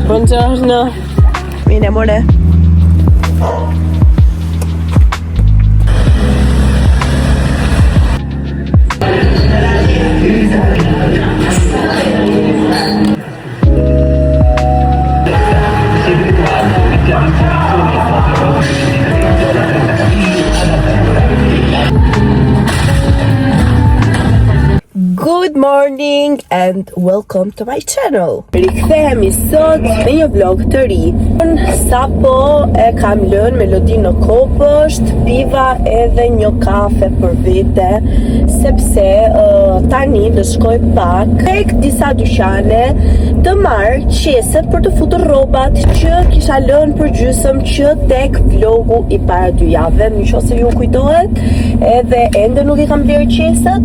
Buongiorno. Bene, amore. Good morning and welcome to my channel. Rikthehemi sot me një vlog të ri. Sapo e kam lënë melodinë në kopësht, piva edhe një kafe për vete, sepse tani do shkoj pak tek disa dyqane të marr qeset për të futur rrobat që kisha lënë për gjysmë që tek vlogu i para 2 javëve, nëse ju kujtohet, edhe ende nuk i kam blerë qeset,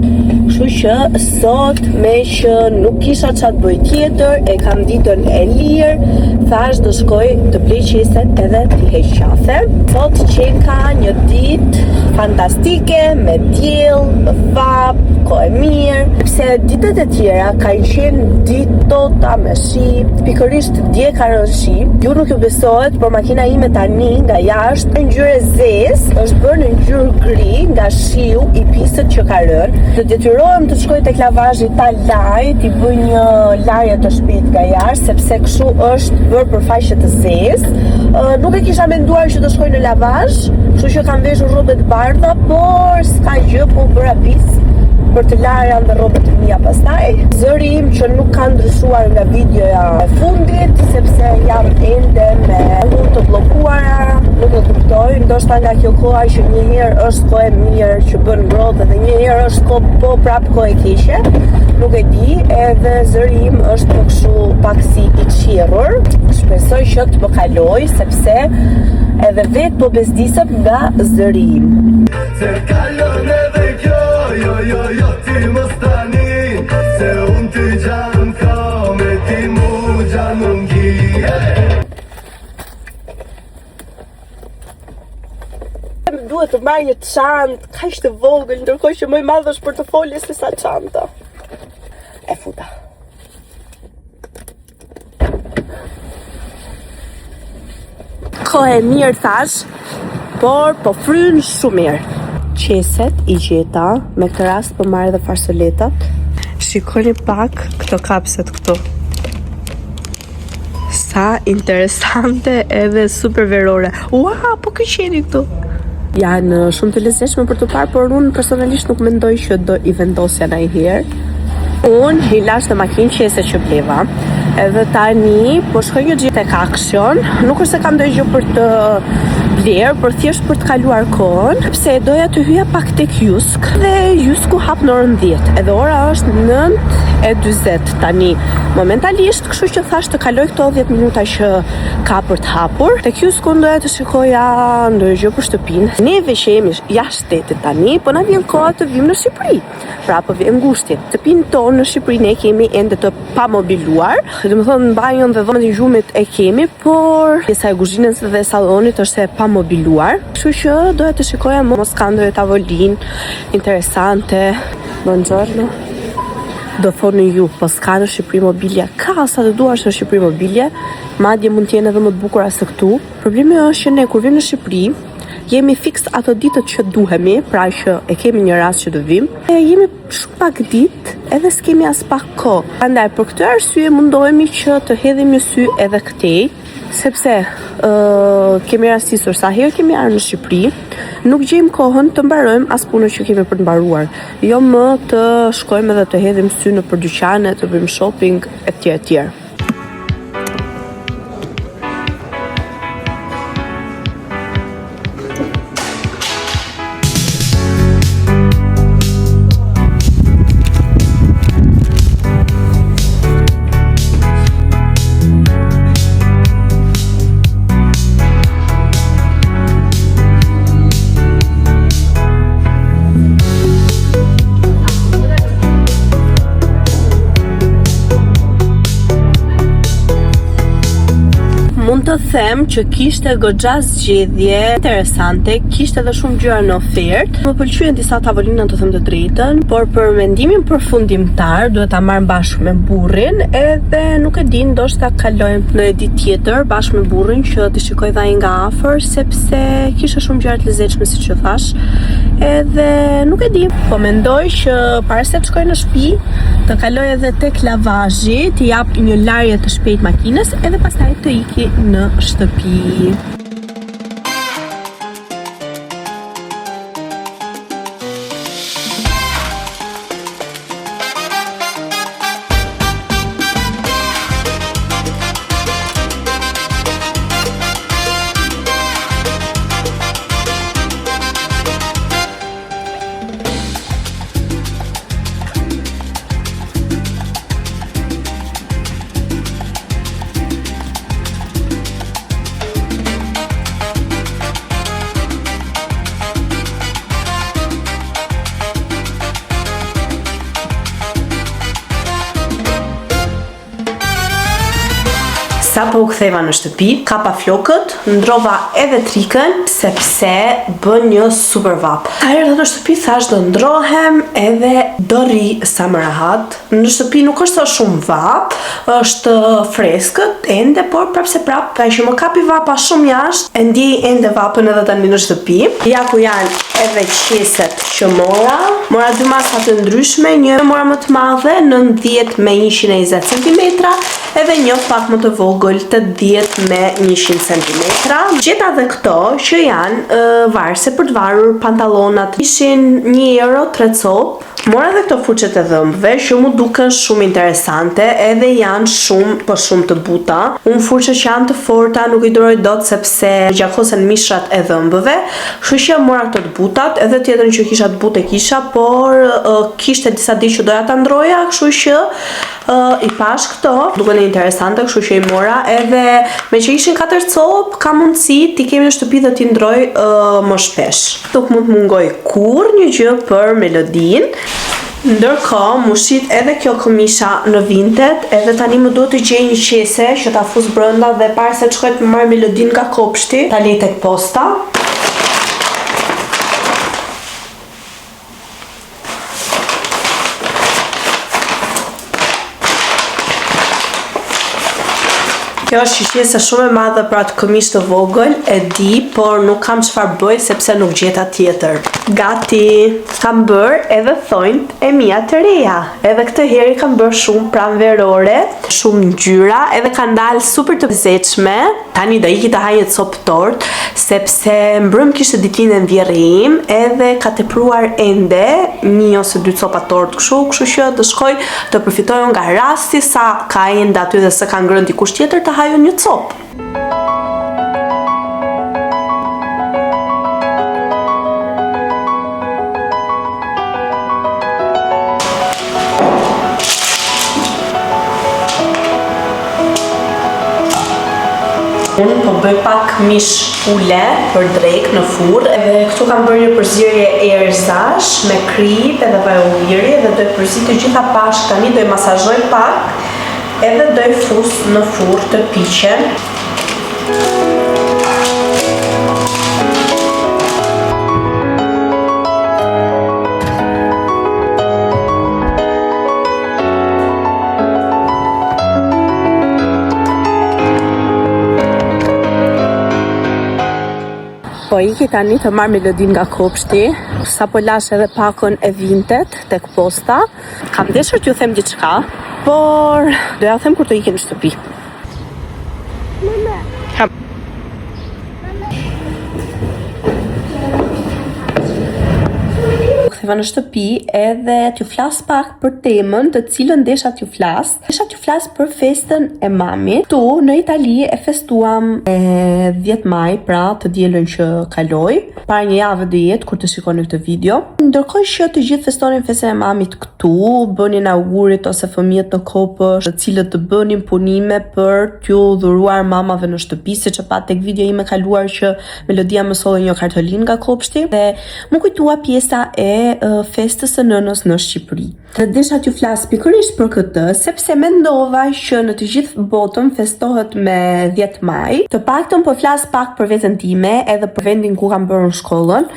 kështu që sot me që nuk kisha çfarë bëj tjetër, e kam ditën e lirë, thash do shkoj të blej qeset edhe të heq qafe. Sot qeka një ditë fantastike me diell, fab, kohë e mirë, sepse ditët e tjera kanë qenë ditë tota me shi, pikërisht dje ka rënë shi. Ju nuk ju besohet, por makina ime tani nga jashtë në ngjyrë zezë, është bërë në ngjyrë gri nga shiu i pisët që ka rënë. Do detyrohem të shkoj tek lavazhi ta laj, t'i bëj një larje të shtëpisë nga jashtë, sepse kështu është bërë për faqe të zezë. Nuk e kisha menduar që të shkoj në lavazh, kështu që kam veshur rrobe të bardha, por s'ka gjë, po bëra pis për të larë dhe rrobat e mia pastaj. Zëri im që nuk ka ndryshuar nga videoja e fundit, sepse jam ende me unë të bllokuara, nuk e kuptoj, ndoshta nga kjo koha që një herë është kohë e mirë që bën ngrohtë dhe një herë është kohë po prap kohë e keqe, nuk e di, edhe zëri im është më kështu pak si i qirrur. Shpresoj që të më kaloj, sepse edhe vetë po bezdisem nga zëri im. Jo, ti mos tani, se unë ty gjanë ka me ti mu gjanë mungi. Duhet të marrë një çantë, kaq të vogël, ndërkohë që më i madh është portofoli se sa çanta. E futa. Kohë e mirë thash, por po fryn shumë mirë. Qeset i gjeta, me këtë rast po marrë dhe farsoletat. Shikoni pak këto kapset këtu. Sa interesante edhe super verore. Ua, po kë qeni këtu? Janë shumë të lezetshme për të parë, por unë personalisht nuk mendoj që do i vendosja ndonjëherë. Unë i lash të makinë qeset që bleva, edhe tani po shkoj një gjithë tek Action. Nuk është se kam ndonjë gjë për të blerë, por thjesht për të kaluar kohën, sepse doja të hyja pak tek Jusk, dhe Jusku hap në orën 10, edhe ora është 9:40 tani momentalisht, kështu që thash të kaloj këto 10 minuta që ka për të hapur. Tek Jusku doja të shikoja ndonjë gjë për shtëpinë. Neve që jemi jashtë shtetit tani, po na vjen koha të vim në Shqipëri. Pra po vjen ngushti. Shtëpinë tonë në Shqipëri ne kemi ende të pamobiluar, domethënë banjon dhe dhomën e gjumit e kemi, por pjesa e kuzhinës dhe sallonit është e pamobiluar. Kështu që doja të shikoja mos ka ndonjë tavolinë interesante. Buongiorno. Do thoni ju, po s'ka në Shqipëri mobilje, ka sa të duash në Shqipëri mobilje, madje mund të jenë edhe më të bukura se këtu. Problemi është që ne kur vim në Shqipëri, jemi fiks ato ditët që duhemi, pra që e kemi një rast që do vim, e jemi shumë pak ditë, edhe s'kemi as pak kohë. Prandaj për këtë arsye mundohemi që të hedhim një sy edhe këtej, sepse kemi rastisur sa herë kemi ardhur në Shqipëri, nuk gjejmë kohën të mbarojmë as punën që kemi për të mbaruar. Jo më të shkojmë edhe të hedhim sy në për dyqane, të bëjmë shopping etj etj. Mund të them që kishte goxha zgjedhje interesante, kishte edhe shumë gjëra në ofertë. Më pëlqyen disa tavolina, të them të drejtën, por për mendimin përfundimtar duhet ta marr bashkë me burrin, edhe nuk e di, ndoshta kalojmë në një ditë tjetër bashkë me burrin që të shikoj dhe ai nga afër, sepse kishte shumë gjëra të lezetshme siç e thash. Edhe nuk e di, po mendoj që para se të shkoj në shtëpi, të kaloj edhe tek lavazhi, të jap një larje të shpejtë makinës, edhe pastaj të iki në shtëpi. Sa po u ktheva në shtëpi, kapa flokët, ndrova edhe trikën, sepse bën një super vap. Sa herë në shtëpi thash do ndrohem edhe do rri sa më rehat. Në shtëpi nuk është shumë vap, është freskët, ende, por prapse prap, ka që më kapi vapa shumë jashtë, e ndjej ende vapën edhe tani në shtëpi. Ja ku janë edhe qeset që mora 2 masa të ndryshme, një mora më të madhe, 90 me 120 cm, edhe një pak më të vogël, të 10 me 100 cm. Gjeta dhe këto që janë varse për të varur pantallonat. Ishin €1 3 copë. Mora edhe këto fuqet e dhëmbëve që mu duken shumë interesante, edhe janë shumë të buta. Unë fuqet që janë të forta nuk i duroj dot sepse gjakosen mishrat e dhëmbëve. Kështu që mora këto të butat, edhe tjetrën që kisha të butë kisha, por kishte disa ditë që doja ta ndroja, kështu që i pash këto, duken interesante, kështu që i mora, edhe me që ishin 4 copë, ka mundësi t'i kemi në shtëpi dhe t'i ndroj më shpesh. Nuk mund të mungoj kur një gjë për melodin. Ndërkohë, mu shit edhe kjo këmisha në Vinted, edhe tani më duhet të gjej një qese që ta fus brenda dhe para se të shkoj të marr melodin nga kopshti, ta lej tek posta. Kjo është qese shumë e madhe për atë këmishë të vogël, e di, por nuk kam çfarë bëj sepse nuk gjeta tjetër. Gati! Kam bërë edhe thonjt e mia të reja. Edhe këtë herë kam bërë shumë pranverore, shumë ngjyra, edhe kanë dalë super të lezetshme. Tani do iki të haj një copë tort, sepse mbrëm kishte ditëlindjen vjerri im, edhe ka tepruar ende 1 ose 2 copa tort kështu që të shkoj të përfitoj nga rasti sa ka ende aty dhe se ka ngrënë dikush tjetër të haju një copë. Unë po bëj pak mish ule për drek në furr, edhe këtu kam bërë një përzierje erëzash me krip edhe vaj ulliri, edhe do e përzit të gjitha bashkë. Tani do e masazhoj pak, edhe do e fus në furr të piqen. Po iki tani të marr melodin nga kopshti, sa po lash edhe pakën e Vinted tek posta. Kam deshur t'ju them diçka, por doja them kur të ikim në shtëpi. Ktheva në shtëpi edhe t'ju flas pak për temën të cilën desha t'ju flas. Desha t'ju flas për festën e mamit. Tu në Itali e festuam 10 maj, pra të dielën që kaloi. Para një javë do jetë kur të shikoni këtë video. Ndërkohë që të gjithë festonin festën e mamit këtu, bënin augurit ose fëmijët në kopësht, të cilët të bënin punime për t'ju dhuruar mamave në shtëpi, siç e pat tek video ime kaluar që Melodia më solli një kartolinë nga kopshti. Dhe më kujtua pjesa e festës së nënës në Shqipëri. Dhe desha t'ju flas pikërisht për këtë, sepse mendova që në të gjithë botën festohet me 10 maj. Të paktën po flas pak për veten time, edhe për vendin ku kam bërë në shkollën,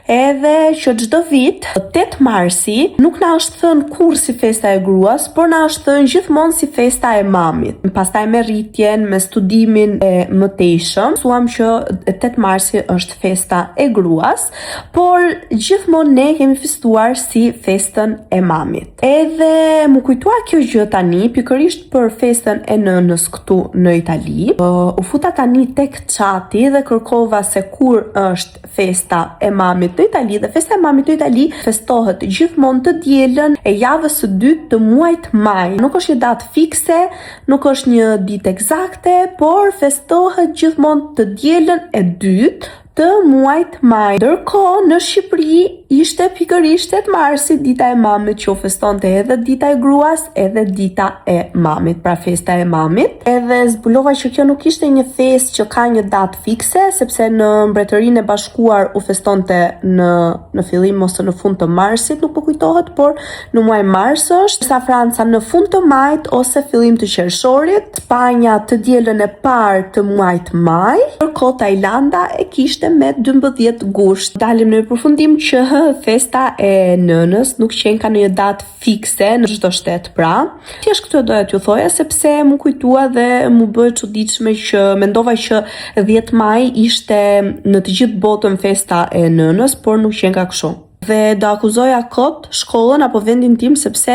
edhe që çdo vit 8 marsi nuk na është thënë kur si festa e gruas, por na është thënë gjithmonë si festa e mamit. Pastaj me rritjen, me studimin e mëtejshëm, mësuam që 8 marsi është festa e gruas, por gjithmonë ne kemi festuar si festën e mamit. Edhe më kujtua kjo gjë tani, pikërisht për festën e nënës këtu në Itali. U futa tani tek çati dhe kërkova se kur është festa e mamit në Itali, dhe festa e mamit në Itali festohet gjithmonë të dielën e javës së dytë të muajit maj. Nuk është një datë fikse, nuk është një ditë eksakte, por festohet gjithmonë të dielën e dytë të muajit maj. Ndërkohë në Shqipëri ishte pikërisht 8 marsi dita e mamit, që u festonte edhe dita e gruas, edhe dita e mamit, pra festa e mamit. Edhe zbulova që kjo nuk ishte një festë që ka një datë fikse, sepse në Mbretërinë e Bashkuar u festonte në fillim ose në fund të marsit, nuk po kujtohet, por në muaj mars është, sa Franca në fund të majit ose fillim të qershorit, Spanja të dielën e parë të muajit maj, ndërkohë Tajlanda e kishte me 12 gusht. Dalim në përfundim që festa e nënës nuk qenë ka një datë fikse në çdo shtet, pra. Thjesht këtë doja t'ju thoja sepse më kujtua dhe më bë e çuditshme që mendova që 10 maj ishte në të gjithë botën festa e nënës, por nuk qenë ka kështu. Dhe do akuzoja kot shkollën apo vendin tim sepse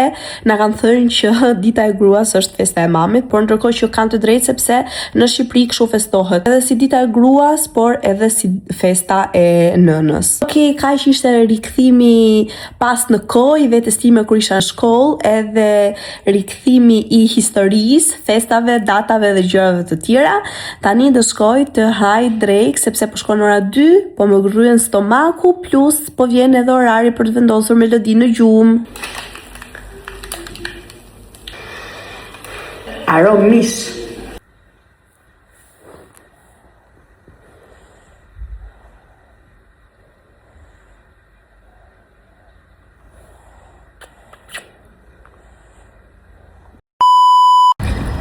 na kanë thënë që dita e gruas është festa e mamit, por ndërkohë që kanë të drejtë sepse në Shqipëri kështu festohet, edhe si dita e gruas, por edhe si festa e nënës. Okej, kaq ishte rikthimi pas në kohë i vetes time kur isha në shkollë, edhe rikthimi i historisë, festave, datave dhe gjërave të tjera. Tani do shkoj të haj drejk sepse po shkon ora 2, po më gryen stomaku, plus po vjen edhe orari për të vendosur melodi në gjumë. Arom mish.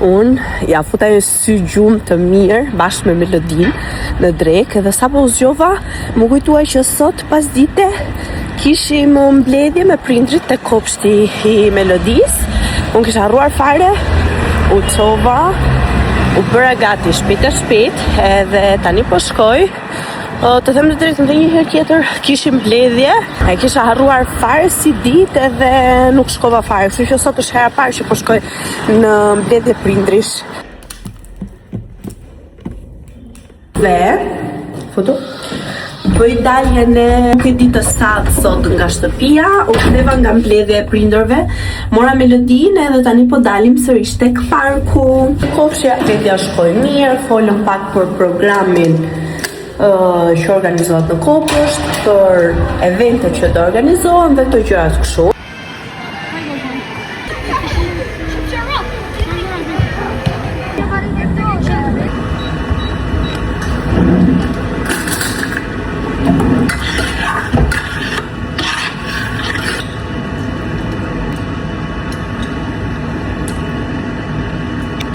Unë ja futa një sy gjumë të mirë bashkë me melodin në drek, edhe sa po zgjova më kujtua që sot pas dite kishim mbledhje me prindrit të kopshti i melodis. Unë kisha harruar fare, u çova, u bëra gati shpejt, edhe tani po shkoj. Të them të drejtën, dhe një herë tjetër kishim mbledhje, e kisha harruar fare si ditë edhe nuk shkova fare, kështu që sot është hera parë që po shkoj në mbledhje prindrish. Dhe foto bëj daljen e nuk e di të saktë sot nga shtëpia, u ktheva nga mbledhja e prindërve, mora melodinë edhe tani po dalim sërish tek parku. Kofshja vetja shkoi mirë, folëm pak për programin që organizohet në Kopësht, për eventet që do organizohen dhe këto gjërat kështu.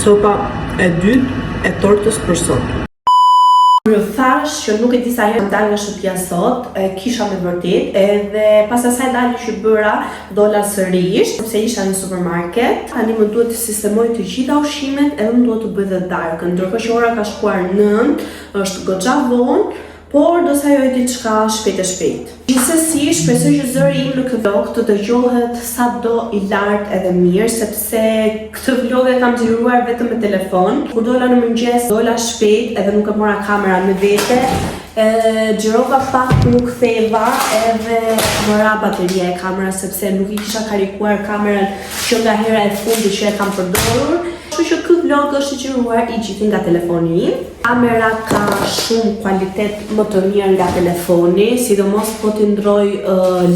Copa e dytë e tortës për sot. Më thash që nuk e di sa herë dal nga shtëpia sot, kisha me vërtet, edhe pas asaj dalë që bëra, dola sërish, sepse isha në supermarket. Tani më duhet të sistemoj të gjitha ushqimet, edhe më duhet të bëj dhe darkën. Ndërkohë që ora ka shkuar 9, është goxha vonë, por do sa joj diçka shpejt. Gjithsesi, shpresoj që zëri im në këtë vlog të dëgjohet sado i lartë edhe mirë, sepse këtë vlog e kam xhiruar vetëm me telefon. Kur dola në mëngjes, dola shpejt edhe nuk e mora kamera me vete. Xhirova pak, nuk ktheva, edhe mëra bateria e kamerës sepse nuk i kisha karikuar kamerën që nga hera e fundit që e kam përdorur. Kështu që këtë vlog është i qiruar i gjithë nga telefoni im. Kamera ka shumë kualitet më të mirë nga telefoni, sidomos po t'i ndroj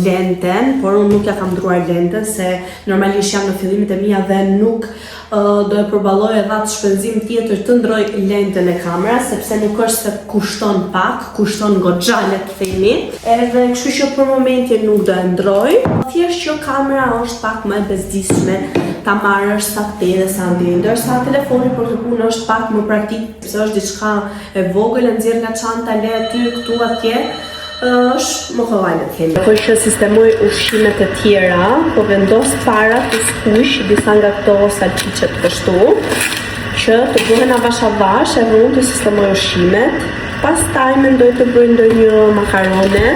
lenten, por unë nuk ja kam ndruar lenten se normalisht jam në fillimet e mia dhe nuk do e përballoj edhe atë shpenzim tjetër të ndroj lentën e kameras, sepse nuk është se kushton pak, kushton goxha le të themi, edhe kështu që për momentin nuk do e ndroj. Thjesht që kamera është pak më e bezdisshme, ta marrësh sa te dhe sa ndi, ndërsa telefoni për të punë është pak më praktik, sepse është diçka e vogël, e nxjerr nga çanta, le aty këtu atje. Është më kollaj në themi. Po që sistemoj ushqimet e tjera, po vendos para të skuq disa nga këto salçiçet kështu, që të bëhen avash avash, e unë të sistemoj ushqimet. Pastaj mendoj të bëj ndonjë makarone,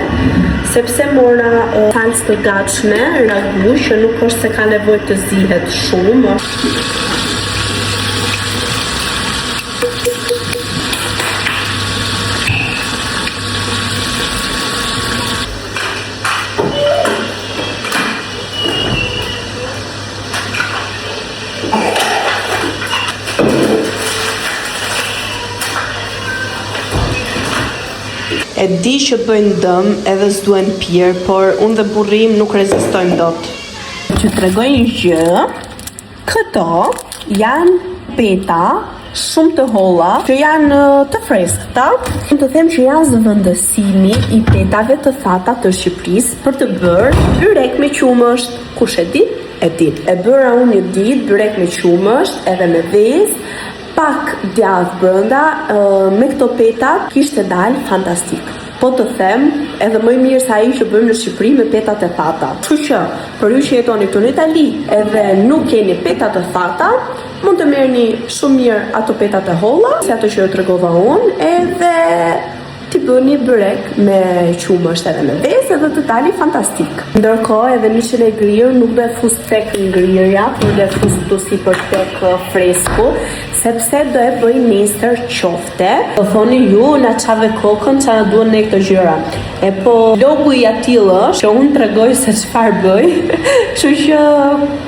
sepse mora salcë të gatshme, ragu, që nuk është se ka nevojë të zihet shumë. E di që bëjnë dëm edhe s'duhen pirë, por unë dhe burri im nuk rezistojmë dot. Që t'rregoj një gjë, këto janë peta shumë të holla, që janë të freskëta. Unë të them që janë zëvendësimi i petave të thata të Shqipërisë për të bërë byrek me qumësht. Kush e di? E di. E bëra unë një ditë byrek me qumësht edhe me vezë, pak djath brenda, me këto peta kishte dalë fantastik. Po të them, edhe më mirë se ai që bëjmë në Shqipëri me petat e thata. Kështu që, për ju që jetoni këtu në Itali edhe nuk keni petat e thata, mund të merrni shumë mirë ato petat e holla, si ato që ju tregova unë, edhe t'i bëni byrek me qumësht edhe me vezë edhe të dali fantastik. Ndërkohë edhe mishin e grirë nuk do e fus tek ngrirja, por do e fus këtu sipër tek fresku, sepse do e bëj nesër qofte. Do thoni ju, na çave kokën, çfarë duan ne këto gjëra. E po logu i atill është që unë tregoj se çfarë bëj. Kështu që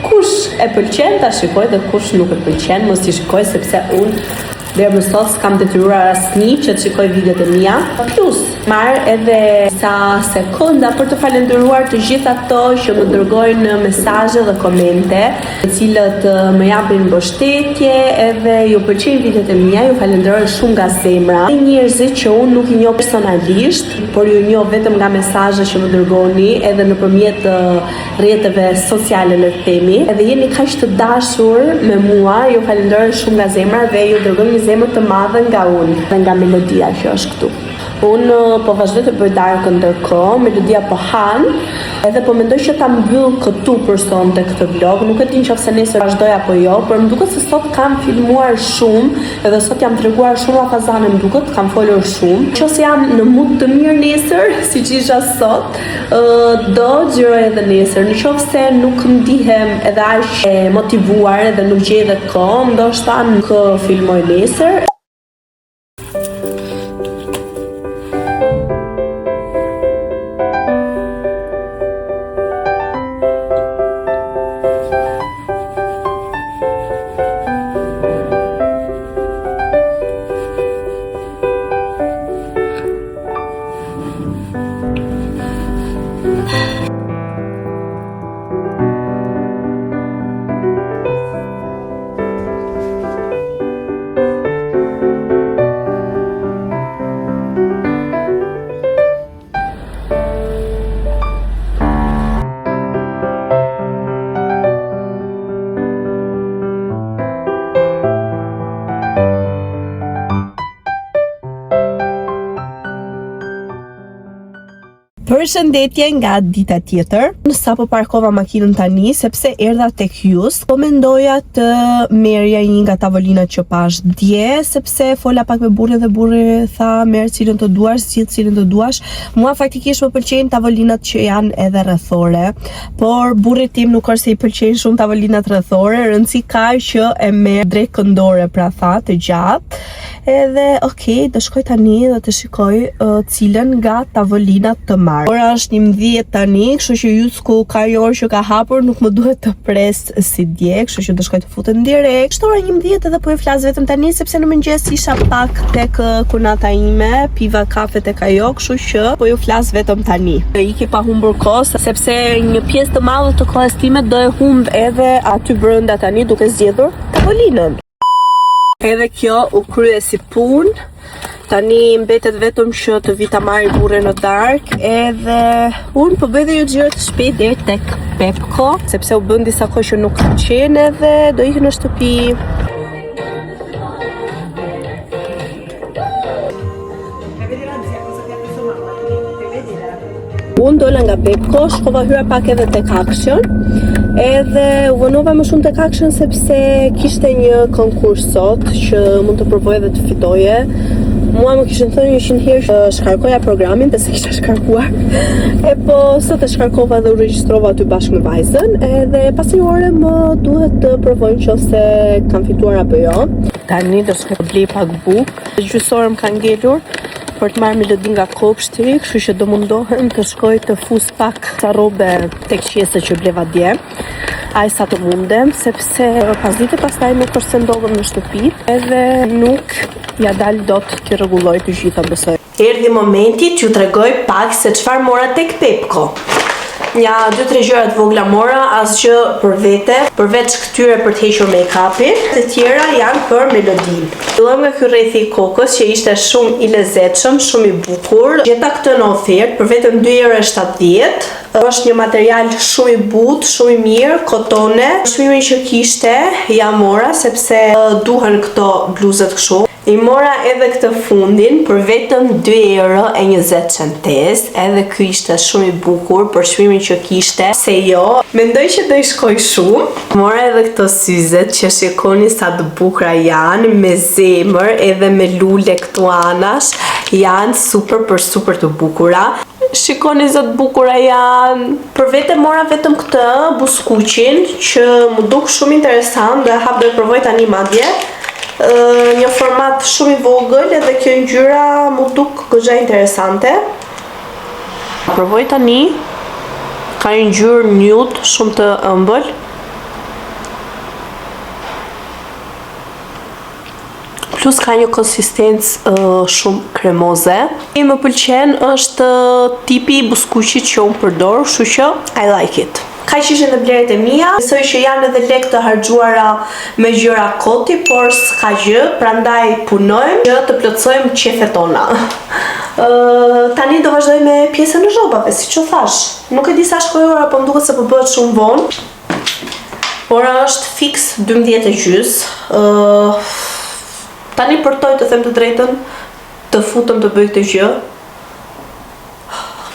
kush e pëlqen ta shikoj dhe kush nuk e pëlqen mos i shikoj, sepse unë deri më sot s'kam detyruar asnjë që të shikoj videot e mia. Plus, marr edhe sa sekonda për të falendëruar të gjithë ato që më dërgojnë mesazhe dhe komente, të cilët më japin mbështetje, edhe ju pëlqejnë videot e mia, ju falenderoj shumë nga zemra. Njerëzit që unë nuk i njoh personalisht, por ju njoh vetëm nga mesazhet që më dërgoni edhe nëpërmjet rrjeteve sociale le të themi, edhe jeni kaq të dashur me mua, ju falenderoj shumë nga zemra dhe ju dërgoj një zemër të madhe nga unë dhe nga melodia që është këtu. Unë po vazhdoj të bëj darkën ndërkohë, melodia po han, edhe po mendoj që ta mbyll këtu për sonte këtë vlog. Nuk e di nëse nesër vazhdoj apo jo, por më duket se sot kam filmuar shumë, edhe sot jam treguar shumë afazane, më duket, kam folur shumë. Nëse jam në mood të mirë nesër, siç isha sot, do xhiroj edhe nesër. Nëse nuk ndihem edhe aq e motivuar edhe nuk gjej edhe kohë, ndoshta nuk filmoj nesër. Përshëndetje nga dita tjetër. Sapo parkova makinën tani sepse erdha tek Hyus. Po mendoja të merrja një nga tavolinat që pash dje, sepse fola pak me burrin dhe burri tha merr cilën të duash, zgjidh cilën të duash. Mua faktikisht më pëlqejnë tavolinat që janë edhe rrethore, por burrit tim nuk është se i pëlqejnë shumë tavolinat rrethore, rëndësi ka që e merr drejt këndore, pra tha, të gjatë. Edhe okay, do shkoj tani dhe të shikoj cilën nga tavolinat të marr. Ora është 11 tani, kështu që Jusku ka një orë që ka hapur, nuk më duhet të pres si dje, kështu që do shkoj të futem direkt. Është ora 11 edhe po e flas vetëm tani sepse në mëngjes isha pak tek kunata ime, piva kafe tek ajo, kështu që po ju flas vetëm tani. Iki pa humbur kohë sepse një pjesë të madhe të kohës time do e humb edhe aty brenda tani duke zgjedhur tavolinën. Edhe kjo u krye si punë. Tani mbetet vetëm që të vi ta marr burrin në darkë, edhe unë po bëj dhe ju xhiro të shpejt deri tek Pepko, sepse u bën disa kohë që nuk kam qenë edhe do ikë në shtëpi. Unë dola nga Pepko, shkova hyra pak edhe tek Action, edhe u vënova më shumë tek Action sepse kishte një konkurs sot që mund të provoj edhe të fitoje. Mua më kishin thënë 100 herë që shkarkoja programin, dhe se kisha shkarkuar. E po sot e shkarkova dhe u regjistrova aty bashkë me vajzën, edhe pas një ore më duhet të provoj nëse kam fituar apo jo. Tani do shkoj të blej pak bukë. Gjysorë më ka ngelur për të marrë melodi nga kopshti, kështu që do mundohem të shkoj të fus pak ca rrobe tek qese që bleva dje. Aj sa të mundem, sepse pas dite pastaj nuk është se ndodhem në shtëpi, edhe nuk ja dal dot të rregulloj të gjitha besoj. Erdhi momenti t'ju tregoj pak se çfarë mora tek Pepko. Ja 2-3 gjëra të vogla mora, asgjë për vete, përveç këtyre për të hequr make-upin, të tjera janë për melodin. Fillojmë nga ky rrethi i kokës që ishte shumë i lezetshëm, shumë i bukur. Gjeta këtë në ofertë për vetëm 2,70 €. Është një material shumë i butë, shumë i mirë, kotone. Çmimin që kishte ja mora sepse duhen këto bluzët kështu. I mora edhe këtë fundin për vetëm 2,20 €, edhe ky ishte shumë i bukur për çmimin që kishte, se jo, mendoj që do i shkoj shumë. Mora edhe këto syzet që shikoni sa të bukura janë, me zemër edhe me lule këtu anash, janë super të bukura. Shikoni sa të bukura janë. Për vete mora vetëm këtë buskuqin që më duk shumë interesant, dhe hap do e provoj tani madje. Një format shumë i vogël edhe kjo ngjyra më duk goxha interesante. Provoj tani. Ka një ngjyrë nude shumë të ëmbël. Plus ka një konsistencë shumë kremoze. Më pëlqen, është tipi i buskuqit që unë përdor, kështu që I like it. Ka ishin dhe blerjet e mia, besoj që janë edhe lekë të harxuara me gjëra koti, por s'ka gjë, prandaj punojmë që të plotësojmë qefet tona. Tani do vazhdoj me pjesën e zhobave, siç u thash. Nuk e di sa shkoj ora, po më duket se po bëhet shumë vonë. Ora është fiks 12:30. Tani përtoj të them të drejtën, të futem të bëj këtë gjë.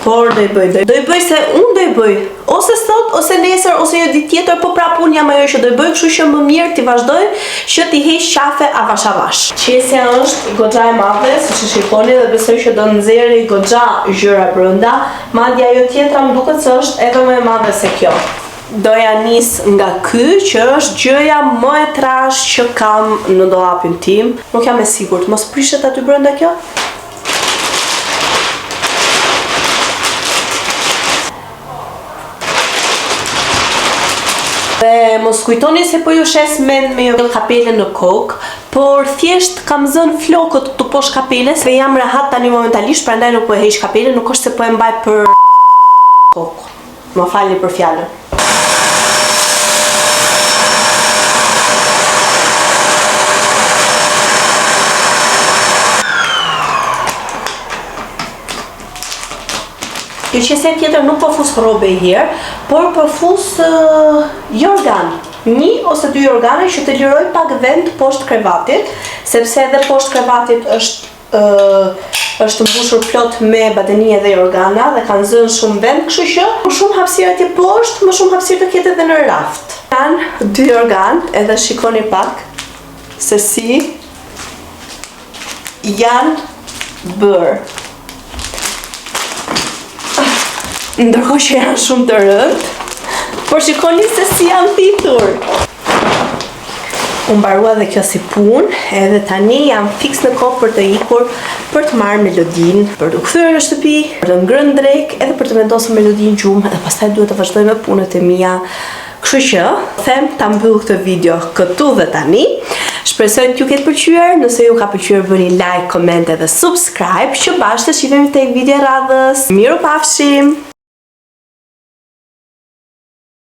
Por do i bëj se unë do i bëj. Ose sot, ose nesër, ose një ditë tjetër, po prap unë jam ajo që do i bëj, kështu që më mirë ti vazhdoj që ti heq qafe avash avash. Qesja është goxha e madhe, siç e shikoni, dhe besoj që do nxjerrë goxha gjëra brenda, madje ajo tjetra më duket se është edhe më e madhe se kjo. Doja nis nga ky, që është gjëja më e trashë që kam në dollapin tim. Nuk jam e sigurt, mos prishet aty brenda kjo? Dhe mos kujtoni se po ju shes mend me jo kapelen në kokë, por thjesht kam zënë flokët këtu poshtë kapeles dhe jam rehat tani momentalisht, prandaj nuk po e heq kapelen, nuk është se po e mbaj për kokë. Më falni për fjalën. Kjo qese tjetër nuk po fus rrobe i herë, por po fus jorgan. 1 ose 2 jorgane që të liroj pak vend poshtë krevatit, sepse edhe poshtë krevatit është mbushur plot me badeni edhe jorgana dhe kanë zënë shumë vend, kështu që më shumë hapësirë atje poshtë, më shumë hapësirë të ketë edhe në raft. Janë 2 jorgan, edhe shikoni pak se si janë bërë. Ndërkohë që janë shumë të rëndë, por shikoni se si janë thithur. u mbarua dhe kjo si punë, edhe tani jam fiks në kohë për të ikur për të marrë melodinë, për të kthyer në shtëpi, për të ngrënë drek, edhe për të vendosur melodinë gjumë, edhe pastaj duhet të vazhdoj me punët e mia. Kështu që them ta mbyll këtë video këtu dhe tani. Shpresoj t'ju ketë pëlqyer. Nëse ju ka pëlqyer bëni like, komente dhe subscribe që bashkë të shihemi tek video radhës. Mirupafshim.